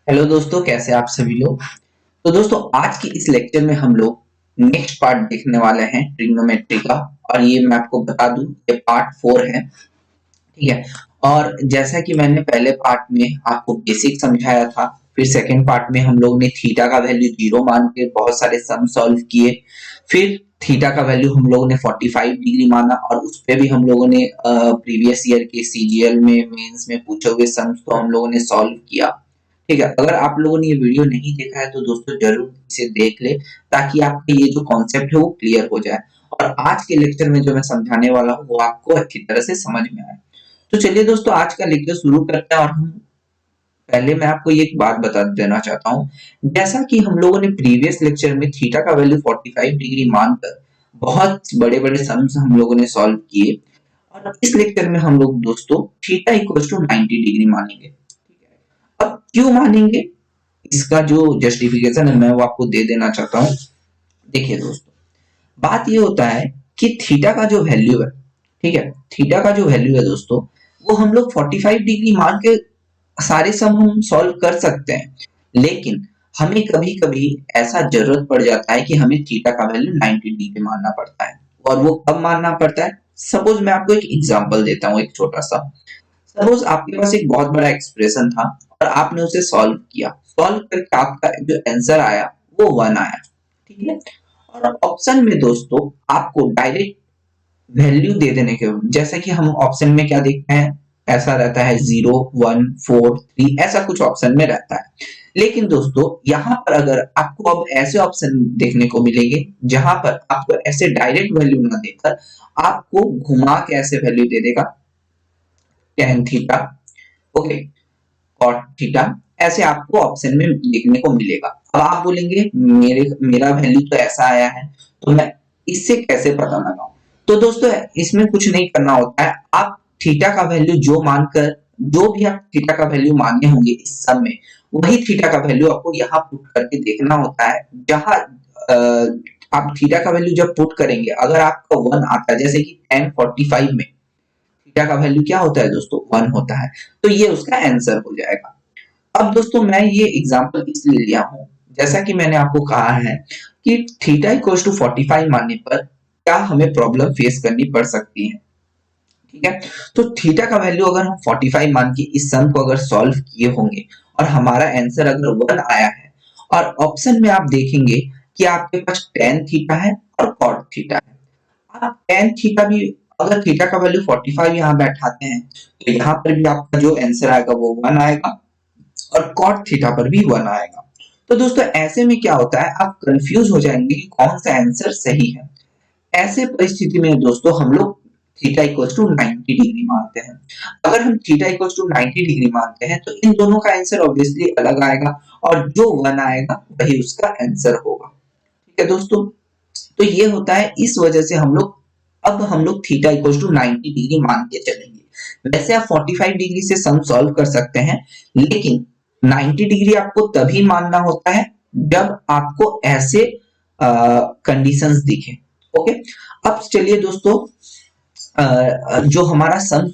Hello दोस्तों, कैसे आप सभी लोग। तो दोस्तों, आज की इस लेक्चर में हम लोग नेक्स्ट पार्ट देखने वाले हैं ट्रिग्नोमेट्री का। और ये मैं आपको बता दूं, ये पार्ट 4 है। ठीक है। और जैसा कि मैंने पहले पार्ट में आपको बेसिक समझाया था, फिर सेकंड पार्ट में हम लोग ने थीटा का वैल्यू जीरो मान के बहुत सारे सम सॉल्व किए। फिर थीटा का वैल्यू हम लोगों ने 45 डिग्री माना, और उस पे भी हम लोगों ने प्रीवियस ईयर के सीजीएल में मेंस में पूछे हुए सम्स को हम लोगों ने सॉल्व किया। ठीक है। अगर आप लोगों ने ये वीडियो नहीं देखा है तो दोस्तों जरूर इसे देख ले, ताकि आपका ये जो कॉन्सेप्ट है वो क्लियर हो जाए, और आज के लेक्चर में जो मैं समझाने वाला हूँ वो आपको अच्छी तरह से समझ में आए। तो चलिए दोस्तों, आज का लेक्चर शुरू करते हैं। और हम पहले मैं आपको ये एक बात बता देना चाहता हूँ। जैसा कि हम लोगों ने प्रीवियस लेक्चर में थीटा का वैल्यू 45 डिग्री मानकर बहुत बड़े-बड़े सम्स हम लोगों ने सॉल्व किए, और इस लेक्चर में हम लोग दोस्तों थीटा इक्वल्स टू 90 डिग्री मानेंगे। ठीक है। अब क्यों मानेंगे, इसका जो जस्टिफिकेशन है मैं वो आपको दे देना चाहता हूँ। देखिए दोस्तों, बात ये होता है कि थीटा का जो वैल्यू है, ठीक है, थीटा का जो वैल्यू है दोस्तों, वो हम लोग 45 डिग्री मान के सारे सम हम सॉल्व कर सकते हैं। लेकिन हमें कभी कभी ऐसा जरूरत पड़ जाता है कि हमें थीटा का वैल्यू 90 डिग्री मानना पड़ता है। और वो कब मानना पड़ता है, सपोज मैं आपको एक एग्जांपल देता हूँ, एक छोटा सा। सपोज आपके पास एक बहुत बड़ा एक्सप्रेशन था, और आपने उसे सॉल्व किया। सॉल्व करके आपका जो आंसर आया वो 1 आया। ठीक है। और ऑप्शन में दोस्तों आपको डायरेक्ट वैल्यू दे देने के, जैसा कि हम ऑप्शन में क्या देखते हैं, ऐसा रहता है 0 1 4 3, ऐसा कुछ ऑप्शन में रहता है। लेकिन दोस्तों यहाँ पर अगर आपको अब ऐसे ऑप्शन देखने को मिलेंगे जहां पर आपको ऐसे डायरेक्ट वैल्यू ना देकर आपको घुमा के ऐसे वैल्यू दे देगा, tan theta, okay, cot theta, ऐसे आपको ऑप्शन में देखने को मिलेगा। अब आप बोलेंगे मेरा वैल्यू तो ऐसा आया है, तो मैं इससे कैसे पता लगाऊं। तो दोस्तों इसमें कुछ नहीं करना होता है। आप थीटा का वैल्यू जो मानकर, जो भी आप थीटा का वैल्यू माने होंगे इस सब में, वही थीटा का वैल्यू आपको यहाँ पुट करके देखना होता है। जहां आप थीटा का वैल्यू जब पुट करेंगे, अगर आपका 1 आता है, जैसे कि tan 45 में थीटा का वैल्यू क्या होता है दोस्तों, 1 होता है, तो ये उसका आंसर हो जाएगा। अब दोस्तों मैं ये एग्जांपल इसलिए लिया हूं, जैसा कि मैंने आपको कहा है कि थीटा इक्वल्स टू 45 मानने पर क्या हमें प्रॉब्लम फेस करनी पड़ सकती है। ठीक है। तो थीटा का वैल्यू अगर हम 45 मान के इस सम को अगर सॉल्व किए होंगे, और हमारा आंसर अगर 1 आया है, और ऑप्शन में आप देखेंगे कि आपके पास tan थीटा है और cot थीटा है। आप tan थीटा भी, अगर थीटा का वैल्यू 45 यहाँ बैठाते हैं, तो यहाँ पर भी आपका जो आंसर आएगा वो 1 आएगा, और cot थीटा पर भी 1 आएगा। तो दोस्तों ऐसे में क्या होता है, आप कंफ्यूज हो जाएंगे कि कौन सा आंसर सही है। ऐसे परिस्थिति में दोस्तों हम लोग थीटा इक्वल्स टू 90 डिग्री मानते हैं। अगर हम थीटा इक्वल्स टू 90 डिग्री मानते हैं तो इन दोनों का आंसर ऑब्वियसली अलग आएगा, और जो 1 आएगा वही उसका आंसर होगा। ठीक है दोस्तों। तो ये होता है, इस वजह से हम लोग थीटा इक्वल्स टू 90 डिग्री मान के चलेंगे। वैसे आप 45 डिग्री से सम सॉल्व कर सकते हैं, लेकिन 90 डिग्री आपको तभी मानना होता है जब आपको ऐसे कंडीशंस दिखे। ओके। अब चलिए दोस्तों, जो हमारा सम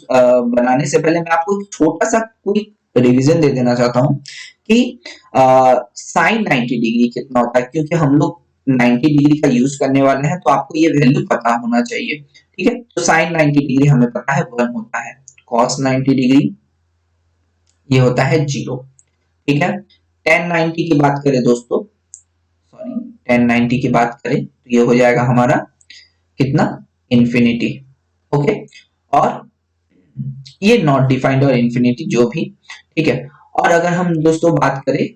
बनाने से पहले मैं आपको एक छोटा सा क्विक रिवीजन दे देना चाहता हूँ कि साइन 90 डिग्री कितना होता है, क्योंकि हम लोग 90 डिग्री का यूज करने वाले हैं, तो आपको ये वैल्यू पता होना चाहिए। ठीक है। तो साइन 90 डिग्री हमें पता है 1 होता है, कॉस 90 डिग्री ये होता है 0। ठीक है। tan 90 की बात करें दोस्तों, सॉरी, tan 90 की बात करें तो ये हो जाएगा हमारा कितना, इन्फिनिटी। ओके। और ये नॉट डिफाइंड और इन्फिनिटी जो भी। ठीक है। और अगर हम दोस्तों बात करें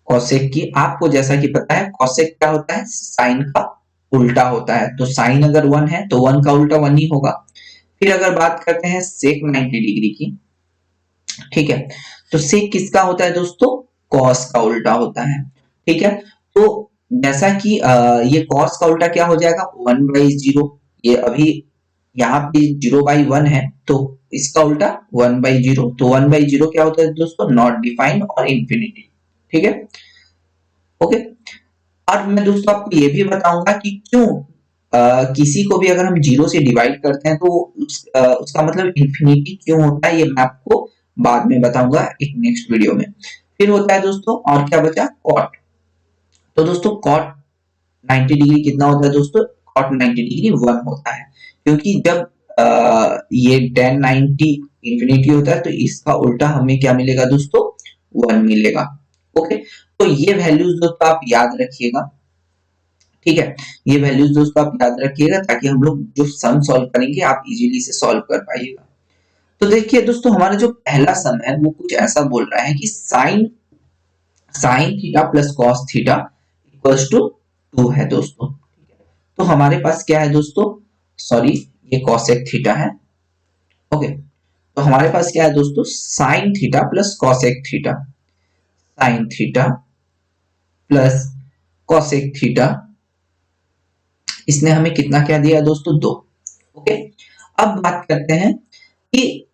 कॉसेक की, आपको जैसा कि पता है कॉसेक क्या होता है, साइन का उल्टा होता है। तो साइन अगर 1 है तो 1 का उल्टा 1 ही होगा। फिर अगर बात करते हैं सेक 90 डिग्री की, ठीक है, तो सेक किसका होता है दोस्तों, कॉस का उल्टा होता है। ठीक है। तो जैसा कि ये कॉस का उल्टा क्या हो जाएगा, 1/0। ये अभी यहाँ पे 0/1 है, तो इसका उल्टा 1/0। तो 1/0 क्या होता है दोस्तों, नॉट डिफाइंड और इन्फिनिटी। ठीक है। ओके। और मैं दोस्तों आपको ये भी बताऊंगा कि क्यों किसी को भी अगर हम 0 से डिवाइड करते हैं तो उसका मतलब इन्फिनिटी क्यों होता है, ये मैं आपको बाद में बताऊंगा एक नेक्स्ट वीडियो में। फिर होता है दोस्तों और क्या बचा, कॉट। तो दोस्तों कॉट 90 डिग्री कितना होता है दोस्तों, कॉट 90 डिग्री 1 होता है, क्योंकि जब ये tan 90 इंफिनिटी होता है तो इसका उल्टा हमें क्या मिलेगा दोस्तों, 1 मिलेगा। ओके, तो ये वैल्यूज दोस्तों आप याद रखिएगा, ठीक है, ये वैल्यूज दोस्तों आप याद रखिएगा ताकि हम लोग जो सम सॉल्व करेंगे आप इजीली से सॉल्व कर पाइएगा। तो देखिए दोस्तों हमारा जो पहला सम है वो कुछ ऐसा बोल रहा है कि sine sine theta plus cos theta equals to 2 है दोस्तों। तो हमारे पास क्या है दोस्तों, सॉरी ये कॉसेक थीटा है। ओके, तो हमारे पास क्या है दोस्तों, sign theta plus cosec theta, sign theta plus cosec theta, इसने हमें कितना क्या दिया दोस्तों, 2। ओके, अब बात करते हैं कि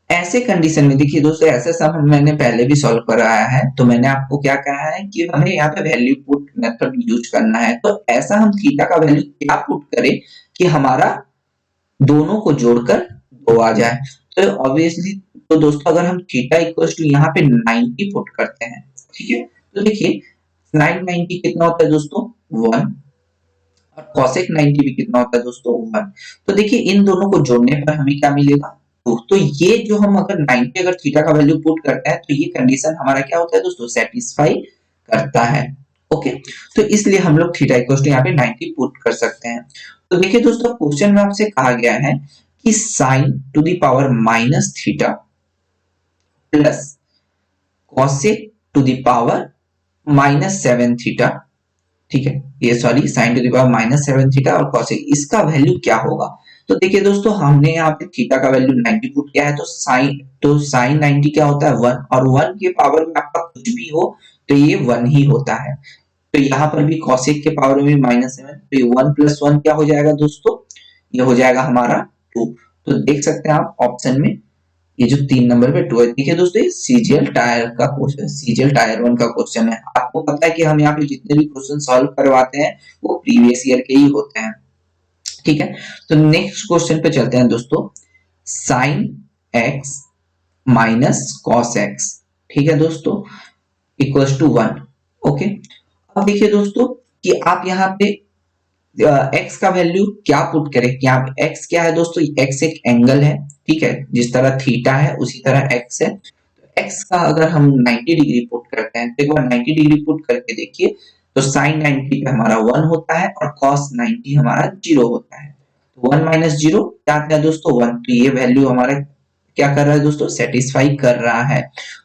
ऐसे कंडीशन में देखिए दोस्तों, ऐसे सम मैंने पहले भी सॉल्व कराया है, तो मैंने आपको क्या कहा है कि हमें यहाँ पे वैल्यू पुट मेथड यूज करना है। तो ऐसा हम थीटा का वैल्यू क्या पुट करें कि हमारा दोनों को जोड़कर 2 आ जाए। तो ऑब्वियसली तो दोस्तों अगर हम थीटा इक्वल्स टू यहाँ पे 90 पुट करते हैं, ठीक है, तो देखिए sin 90 कितना होता है दोस्तों, 1, और cosec 90 भी कितना होता है दोस्तों, 1। तो देखिए इन दोनों को जोड़ने पर हमें क्या मिलेगा, 2। तो ये जो हम अगर 90 अगर थीटा का वैल्यू पुट करते हैं तो ये कंडीशन हमारा क्या होता है दोस्तों, सेटिस्फाई करता है। ओके, तो इसलिए हम लोग थीटा इक्वल्स टू यहाँ पे 90 पुट कर सकते हैं। तो देखिए दोस्तों क्वेश्चन में आपसे कहा गया है कि sine to the power minus theta plus cosec to the power -7 theta, ठीक है, ये sorry sine to the power -7 theta और कॉसेक, इसका वैल्यू क्या होगा। तो देखिए दोस्तों हमने यहाँ पे थीटा का वैल्यू 90 पुट किया है, तो साइन 90 क्या होता है, 1, और 1 के पावर में आपका कुछ भी हो तो ये 1 ही होता है। तो यहाँ पर भी कॉसेक के पावर में -7, तो ये 1 + 1 क्या हो जाएगा दोस्तों, ये हो जाएगा हमारा 2। तो देख सकते हैं आप ऑप्शन में ये जो 3 नंबर पे 2 है। देखिए दोस्तों ये सीजीएल टायर का क्वेश्चन, सीजीएल टायर 1 का क्वेश्चन है। आपको पता है कि हम यहाँ पे जितने भी क्वेश्चन सॉल्व करवाते हैं वो प्रीवियस ईयर के ही होते हैं, ठीक है। तो नेक्स्ट क्वेश्चन पे चलते हैं दोस्तों, sine x minus cos x, ठीक है दोस्तों, इक्वल्स टू 1। ओके, अब देखिए दोस्तों कि आप यहाँ पे x का वैल्यू क्या पुट करें, यहाँ पे x क्या है दोस्तों, x एक एंगल है, ठीक है, जिस तरह थीटा है उसी तरह x है। तो x का अगर हम 90 डिग्री पुट करते हैं तो एक बार 90 डिग्री पुट करके देखिए, तो साइन 90 पे हमारा 1 होता है और कॉस 90 हमारा 0 होता है। तो 1 माइनस 0 क्या आता है दोस्तों, 1। तो ये वैल्यू हमारा क्या कर रहा है दोस्तों, सेटिस्फाई कर रहा है।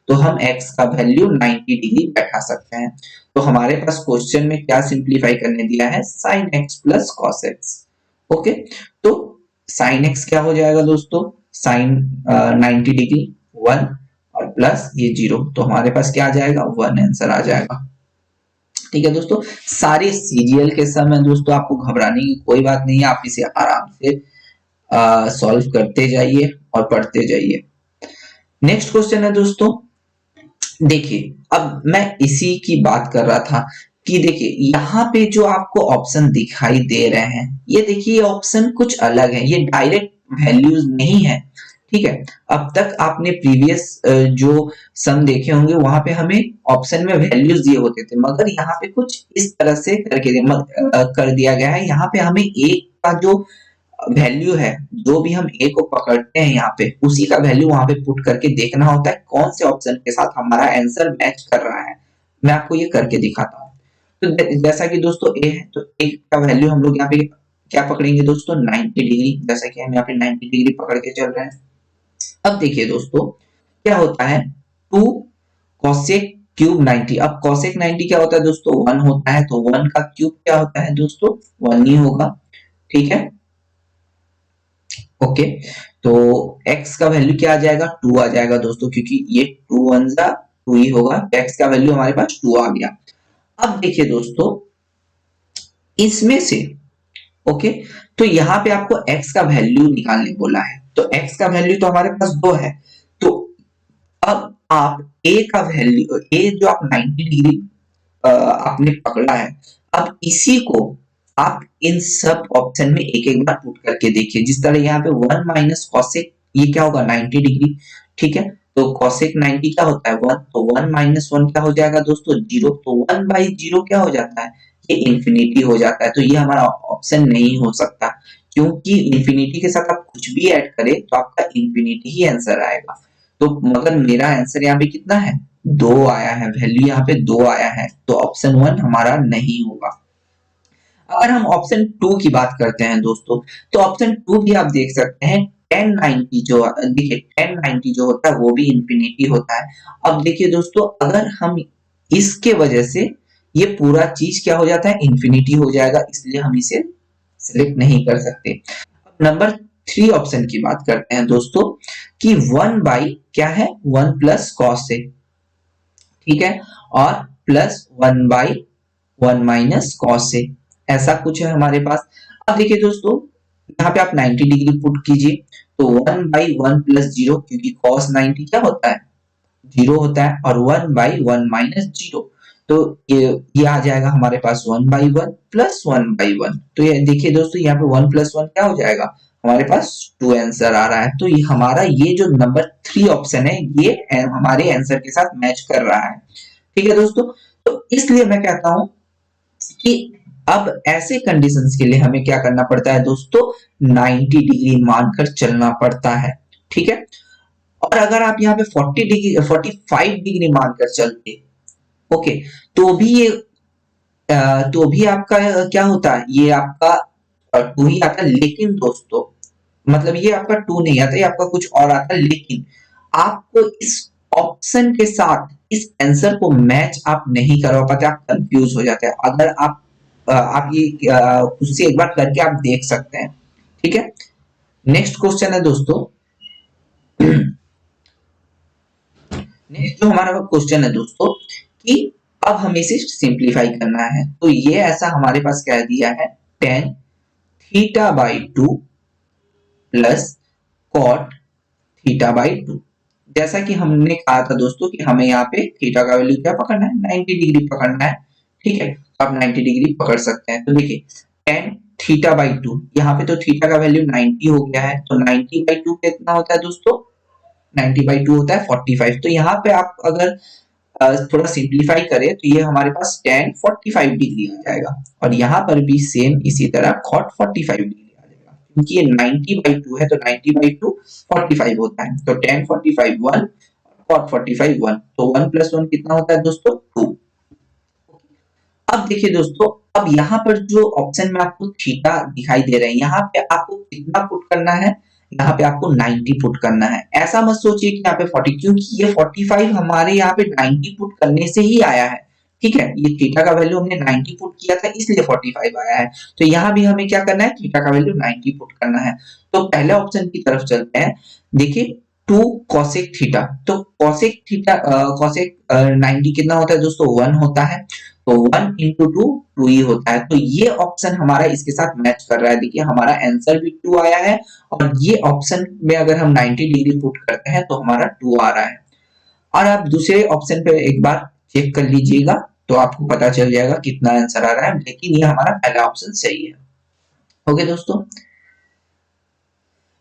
तो हम x का वैल्यू 90 डिग्री बैठा सकते हैं। तो हमारे पास क्वेश्चन में क्या सिंपलीफाई करने दिया है, sin x plus cos x। Okay, तो sin x क्या हो जाएगा दोस्तों, sin 90 डिग्री 1 और प्लस ये 0, तो हमारे पास क्या आ जाएगा, 1 आंसर आ जाएगा। ठीक है दोस्तों, सारे सीजीएल के सम है दोस्तों, आपको घबराने की कोई बात नहीं है, आप इसे आराम से सॉल्व करते जाइए और पढ़ते जाइए। नेक्स्ट क्वेश्चन है दोस्तों, देखिए अब मैं इसी की बात कर रहा था कि देखिए यहाँ पे जो आपको ऑप्शन दिखाई दे रहे हैं, ये देखिए ऑप्शन कुछ अलग है, ये डायरेक्ट वैल्यूज नहीं है, ठीक है। अब तक आपने प्रीवियस जो सम देखे होंगे वहां पे हमें ऑप्शन में वैल्यूज दिए होते थे, मगर यहाँ पे कुछ इस तरह से कर दिया गया है। यहाँ पे हमें एक का जो वैल्यू है, जो भी हम ए को पकड़ते हैं यहाँ पे उसी का वैल्यू वहां पे पुट करके देखना होता है कौन से ऑप्शन के साथ हमारा आंसर मैच कर रहा है। मैं आपको ये करके दिखाता हूँ। तो जैसा कि दोस्तों ए है, तो ए का वैल्यू हम लोग यहाँ पे क्या पकड़ेंगे दोस्तों, 90 डिग्री, जैसा कि हम यहाँ पे 90 डिग्री पकड़ के चल रहे हैं। अब देखिए दोस्तों क्या होता है, 2 cosec क्यूब 90। अब cosec 90 क्या होता है दोस्तों, 1 होता है, तो 1 का क्यूब क्या होता है दोस्तों, 1 ही होगा, ठीक है। ओके, तो x का वैल्यू क्या आ जाएगा, 2 आ जाएगा दोस्तों, क्योंकि ये 2 1 जा 2 ही होगा, तो x का वैल्यू हमारे पास 2 आ गया। अब देखिए दोस्तों इसमें से, ओके, तो यहाँ पे आपको x का वैल्यू निकालने बोला है, तो x का वैल्यू तो हमारे पास 2 है। तो अब आप a का वैल्यू, a जो आप 90 डिग्री आपने पकड़ा है, अब इसी को आप इन सब ऑप्शन में एक एक बार पुट करके देखिए। जिस तरह यहाँ पे 1 माइनस कॉसेक, ये क्या होगा 90 डिग्री, ठीक है। तो cosec 90 क्या होता है 1, तो 1 माइनस 1 क्या हो जाएगा दोस्तों 0, तो 1 बाई 0 क्या हो जाता है ये इंफिनिटी हो जाता है। तो ये हमारा ऑप्शन नहीं हो सकता, क्योंकि इंफिनिटी के साथ आप कुछ भी ऐड करें तो आपका इंफिनिटी ही आंसर आएगा। तो मगर मेरा आंसर यहाँ पे कितना है 2 आया है, वैल्यू यहाँ पे 2 आया है, तो ऑप्शन 1 हमारा नहीं होगा। अगर हम ऑप्शन 2 की बात करते हैं दोस्तों, तो ऑप्शन 2 भी आप देख सकते हैं 1090 जो देखिए 1090 जो होता है वो भी इंफिनिटी होता है। अब देखिए दोस्तों अगर हम इसके वजह से ये पूरा चीज क्या हो जाता है इंफिनिटी हो जाएगा, इसलिए हम इसे सिलेक्ट नहीं कर सकते। नंबर 3 ऑप्शन की बात करते हैं दोस्तों कि 1 बाई क्या है 1 प्लस कॉस है, ठीक है, और प्लस 1 बाई 1 माइनस कॉस से, ऐसा कुछ है हमारे पास। अब देखिए दोस्तों यहाँ पे आप 90 डिग्री पुट कीजिए, तो 1 बाई 1 प्लस 0, क्योंकि cos 90 क्या होता है 0 होता है, और 1 बाई 1 माइनस 0, तो ये आ जाएगा हमारे पास 1 बाई 1 प्लस 1 बाई 1। तो ये देखिए दोस्तों यहाँ पे 1 प्लस 1 क्या हो जाएगा हमारे पास 2 आंसर आ रहा है। तो ये हमारा ये जो नंबर 3 ऑप्शन है ये हमारे आंसर के साथ मैच कर रहा है, ठीक है दोस्तों। तो इसलिए मैं कहता हूं कि अब ऐसे कंडीशंस के लिए हमें क्या करना पड़ता है दोस्तों 90 डिग्री मानकर चलना पड़ता है, ठीक है। और अगर आप यहाँ पे 40 डिग्री 45 डिग्री मानकर चलते ओके, तो भी ये तो भी आपका क्या होता है ये आपका 2 ही आता है, लेकिन दोस्तों मतलब ये आपका 2 नहीं आता, ये आपका कुछ और आता है, लेकिन आपको इस ऑप्शन के साथ इस आंसर को मैच आप नहीं करवा पाते, आप कंफ्यूज हो जाते हैं। अगर आप ये खुद से एक बार करके आप देख सकते हैं, ठीक है। नेक्स्ट क्वेश्चन है दोस्तों, नेक्स्ट जो हमारा क्वेश्चन है दोस्तों कि अब हमें इसे सिंप्लीफाई करना है। तो ये ऐसा हमारे पास क्या दिया है tan theta by 2 plus cot theta by 2। जैसा कि हमने कहा था दोस्तों कि हमें यहाँ पे थीटा का वैल्यू क्या पकड़ना है 90 डिग्री पकड़ना है, ठीक है। तो आप 90 डिग्री पकड़ सकते हैं। तो देखिए tan थीटा बाई 2, यहाँ पे तो थीटा का वैल्यू 90 हो गया है, तो 90 बाई 2 कितना होता है दोस्तों 90 बाई 2 होता है 45। तो यहाँ पे आप अगर थोड़ा सिंप्लीफाई करें तो ये हमारे पास tan 45 डिग्री आ जाएगा, और यहाँ पर भी सेम इसी तरह cot 45 डिग्री आ जाएगा, क्योंकि ये 90 बाई 2 है तो 90 बाई 2 45 होता है, तो tan 45 1 cot 45 1, तो 1 प्लस 1 कितना होता है दोस्तों 2। अब देखिए दोस्तों अब यहाँ पर जो ऑप्शन में आपको थीटा दिखाई दे रहे हैं यहाँ पे आपको कितना पुट करना है, यहाँ पे आपको 90 पुट करना है। ऐसा मत सोचिए कि यहाँ पे 40, क्योंकि ये 45 हमारे यहाँ पे 90 पुट करने से ही आया है, ठीक है। ये थीटा का वैल्यू हमने 90 पुट किया था इसलिए 45 आया है। तो यहाँ भी हमें क्या करना है थीटा का वैल्यू 90 पुट करना है। तो पहले ऑप्शन की तरफ चलते हैं। देखिए 2 cosec थीटा, तो cosec थीटा cosec 90 कितना होता है दोस्तों 1 होता है, तो 1 इंटू 2 2 ही होता है। तो ये ऑप्शन हमारा इसके साथ मैच कर रहा है। देखिए हमारा आंसर भी 2 आया है, और ये ऑप्शन में अगर हम 90 डिग्री पुट करते हैं तो हमारा 2 आ रहा है। और आप दूसरे ऑप्शन पे एक बार चेक कर लीजिएगा तो आपको पता चल जाएगा कितना आंसर आ रहा है, लेकिन ये हमारा पहला ऑप्शन सही है। ओके दोस्तों,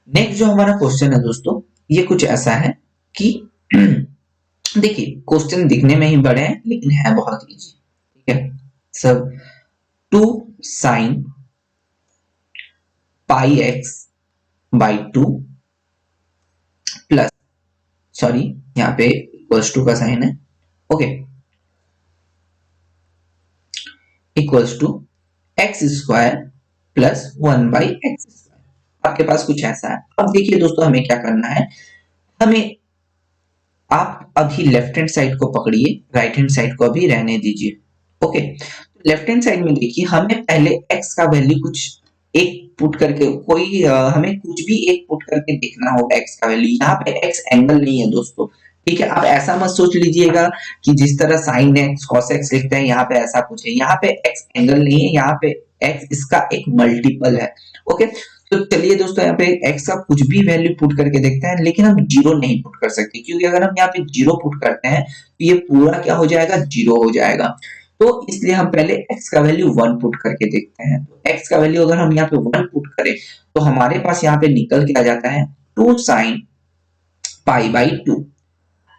नेक्स्ट जो हमारा क्वेश्चन है दोस्तों ये कुछ ऐसा है कि देखिए क्वेश्चन दिखने में ही बड़े हैं लेकिन है बहुत इजी, ठीक है। सब 2 sine pi x by 2 plus, sorry यहाँ पे इक्वल्स टू का साइन है, okay, equals to x square plus 1 by x square. आपके पास कुछ ऐसा है। अब देखिए दोस्तों हमें क्या करना है, हमें आप अभी लेफ्ट हैंड साइड को पकड़िए, राइट हैंड साइड को अभी रहने दीजिए, ओके। लेफ्ट हैंड साइड में देखिए हमें पहले x का वैल्यू कुछ एक पुट करके कोई हमें कुछ भी एक पुट करके देखना होगा x का वैल्यू। यहाँ पे x एंगल नहीं है दोस्तों, ठीक है। आप ऐसा मत सोच लीजिएगा कि जिस तरह साइन x cos x लिखते हैं यहाँ पे ऐसा कुछ है, यहाँ पे x एंगल नहीं है, यहाँ पे x इसका एक मल्टीपल है, ओके। तो चलिए दोस्तों यहाँ पे x का कुछ भी वैल्यू पुट करके देखते हैं, लेकिन हम जीरो नहीं पुट कर सकते, क्योंकि अगर हम यहाँ पे जीरो पुट करते हैं तो ये पूरा क्या हो जाएगा जीरो हो जाएगा। तो इसलिए हम पहले x का वैल्यू 1 पुट करके देखते हैं। तो x का वैल्यू अगर हम यहाँ पे 1 पुट करें तो हमारे पास यहाँ पे निकल के आ जाता है 2 साइन पाई बाई 2,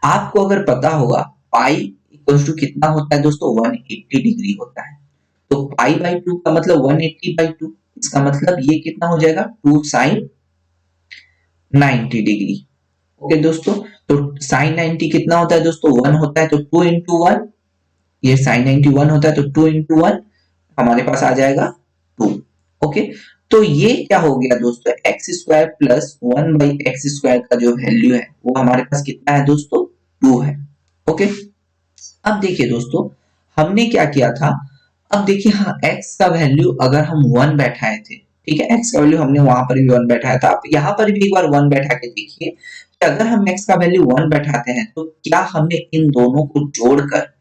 आपको अगर पता होगा पाई इक्वल्स टू कितना होता है दोस्तों, 180 डिग्री होता है। तो पाई बाई 2 का मतलब 180 बाई 2, इसका मतलब ये कितना हो जाएगा, 2 साइन 90 डिग्री। ओके दोस्तों, तो साइन 90 कितना होता है दोस्तों, 1 होता है, तो 2 इंटू 1, ये साइन 90 1 होता है, तो 2 इंटू 1 हमारे पास आ जाएगा 2। ओके, तो ये क्या हो गया दोस्तों, x square plus 1 by x square का जो वैल्यू है वो हमारे पास कितना है दोस्तों, 2 है। ओके, अब देखिए दोस्तों, हमने क्या किया था, अब देखिए हाँ, x का वैल्यू अगर हम 1 बैठाए थे, ठीक है, x का वैल्यू हमने वहां पर भी 1 बैठाया था, आप यहाँ पर भी एक बार 1 बैठा के देखिए कि अगर हम x का वैल्यू 1 बैठाते हैं तो क्या हमें इन दोनों को जोड़कर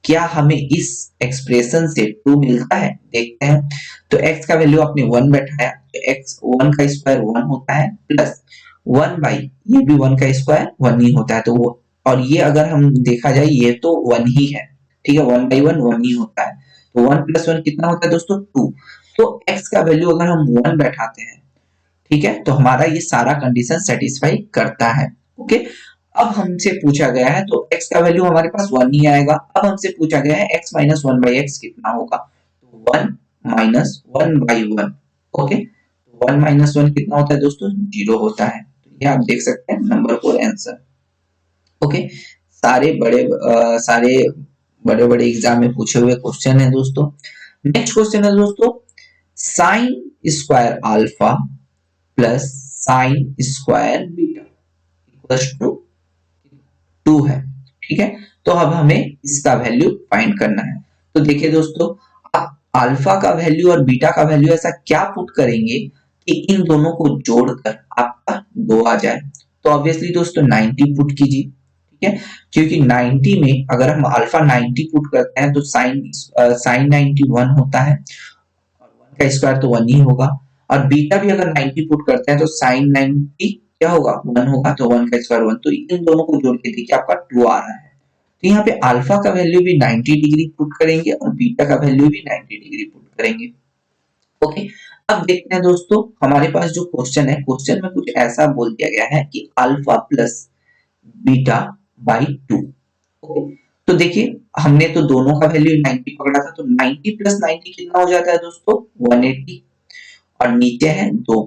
क्या हमें इस एक्सप्रेशन से 2 मिलता है, देखते हैं। तो x का वैल्यू आपने 1 बैठाया, तो x 1 का स्क्वायर 1 होता है, प्लस 1 बाई ये भी 1 का स्क्वायर 1 ही होता है, तो वो, और ये अगर हम देखा जाए ये तो 1 ही है, ठीक है, 1 बाई 1 1 ही होता है, तो 1 प्लस 1 कितना होता है दोस्तों, 2। तो x का वैल्यू अगर हम 1 बैठाते हैं, ठीक है, तो हमारा ये सारा कंडीशन सेटिस्फाई करता है। ओके, अब हमसे पूछा गया है, तो x का वैल्यू हमारे पास 1 ही आएगा। अब हमसे पूछा गया है x माइनस 1 बाई एक्स कितना होगा, तो 1 माइनस 1 बाई 1। ओके, तो 1 माइनस 1 कितना होता है दोस्तों, 0 होता है। तो ये आप देख सकते हैं नंबर 4 आंसर। ओके, सारे बड़े बड़े एग्जाम में पूछे हुए क्वेश्चन है दोस्तों। नेक्स्ट क्वेश्चन है दोस्तों, sine square alpha plus sine square beta equals to 2 है, ठीक है। तो अब हमें इसका वैल्यू फाइंड करना है। तो देखिए दोस्तों, आप अल्फा का वैल्यू और बीटा का वैल्यू ऐसा क्या पुट करेंगे कि इन दोनों को जोड़कर आपका 2 आ जाए। तो ऑब्वियसली दोस्तों 90 पुट कीजिए, ठीक है, क्योंकि 90 में अगर हम अल्फा 90 पुट करते हैं तो साइन 90 1 होता है, और 1 का स्क्वायर तो 1 ही होगा, और बीटा भी अगर 90 पुट करते हैं तो साइन 90 क्या होगा, 1 होगा, तो 1 का स्क्वायर 1, तो इन दोनों को जोड़ के देखिए आपका 2 आ रहा है। तो यहाँ पे अल्फा का वैल्यू भी 90 डिग्री पुट करेंगे और बीटा का वैल्यू भी 90 डिग्री पुट करेंगे। ओके, अब देखते हैं दोस्तों, हमारे पास जो क्वेश्चन है, क्वेश्चन में कुछ ऐसा बोल दिया गया है कि alpha plus beta by 2। Okay, तो देखिए हमने तो दोनों का वैल्यू 90 पकड़ा था, तो 90 प्लस 90 कितना हो जाता है दोस्तों, 180, और नीचे है 2।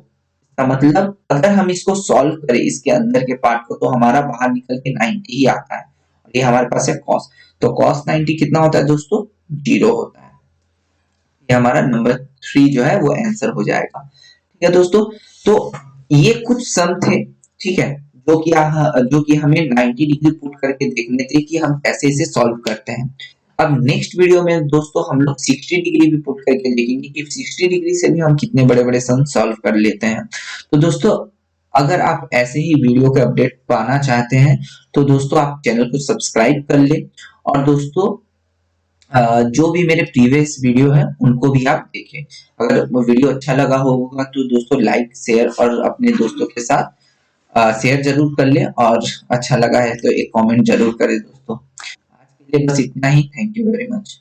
इसका मतलब अगर हम इसको सॉल्व करें इसके अंदर के पार्ट को, तो हमारा बाहर निकल के 90 ही आता है, और ये हमारे पास है cos, तो cos 90 कितना होता है दोस्तों, 0 होता है। ये हमारा नंबर 3 जो है वो आंसर हो जाएगा, ठीक है दोस्तों। तो ये कुछ सम थे, ठीक है, जो कि हमें 90 डिग्री पुट करके देखने थे कि हम कैसे इसे सॉल्व करते हैं। अब नेक्स्ट वीडियो में दोस्तों हम लोग 60 डिग्री भी पुट करके देखेंगे कि 60 डिग्री से भी हम कितने बड़े बड़े सम सॉल्व कर लेते हैं। तो दोस्तों, अगर आप ऐसे ही वीडियो के अपडेट पाना चाहते हैं तो दोस्तों आप चैनल को सब्सक्राइब कर ले, और दोस्तों जो भी मेरे प्रीवियस वीडियो है उनको भी आप देखें। अगर वो वीडियो अच्छा लगा होगा तो दोस्तों लाइक शेयर और अपने दोस्तों के साथ शेयर जरूर कर ले, और अच्छा लगा है तो एक कमेंट जरूर करें दोस्तों। आज के लिए बस इतना ही, थैंक यू वेरी मच।